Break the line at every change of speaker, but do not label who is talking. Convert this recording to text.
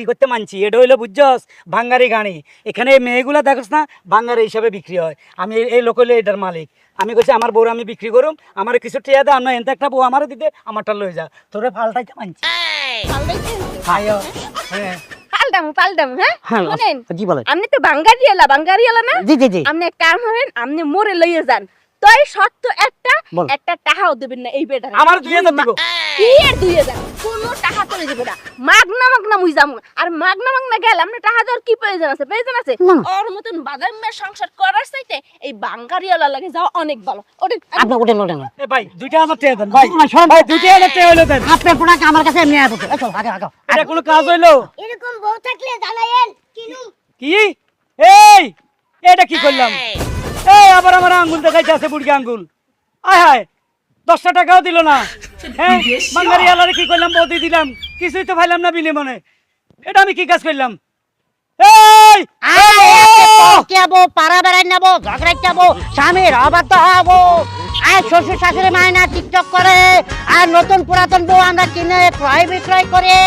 কি করতে মানছি, এটা হইলো বুঝছস বাঙ্গারি গাড়ি। এখানে মেয়েগুলা দেখোস না বাঙ্গারি হিসাবে বিক্রি হয়। আমি এই লোক হইলে এটার মালিক। আমি কইছি আমার বউ আমি বিক্রি করুম, আমার কিছু টিয়া দে, আমরা এনতে একটা বউ আমারও দিতে, আমারটা লয়ে যা। তোরে পাল্টাইতে মানছি।
পাল্টামু হ্যাঁ শুনেন
জি বলেন।
আপনি তো বাঙ্গারিয়ালা না?
জি জি জি।
আপনি এক কাম করেন, আপনি মোরে লইয়ে যান। তোই সত্য একটা টাকাও দেবেন না এই বেটারে।
আমার 2000 দিব।
কি এর 2000? কোনো টাকা তোরে দিব না। মাগনা মুই যামু। আর মাগনা গেল আপনি টাকা দেওয়ার কি প্রয়োজন আছে? ওর মতন বাদামের সংসার করার চাইতে এই বাঙ্গারিয়ালা লাগে যাও অনেক ভালো। ওটা
আপনি ওঠেন না। এ ভাই 2000 টাকা দেন ভাই। ভাই 2000 টাকা হইলো দেন।
আপনার পোড়াকে আমার কাছে নিয়ে আসো। চল আগে।
এটা কোনো কাজ হইলো?
এরকম বউ থাকলে জানায়েন কিনুম।
কি এই এটা কি করলাম? এই আবার আমার আঙ্গুল দেখাইতে আছে, বুড়ি আঙ্গুল। আয় হায় 10 টাকাও দিল না। হ্যাঁ বাঙ্গারি আলারে কি করলাম? বৌদি দিলাম, কিছুই তো পাইলাম না বিলে মনে। এটা আমি কি কাজ করলাম? এই
যাবো পাড়া বেড়াই নেবো, ঝগড়াই যাবো, স্বামীর অবাধ্য হবো, আর শ্বশুর শাশুড়ি মায়না টিকটক করে, আর নতুন পুরাতন বউ আমরা কিনে ক্রয় বিক্রয় করে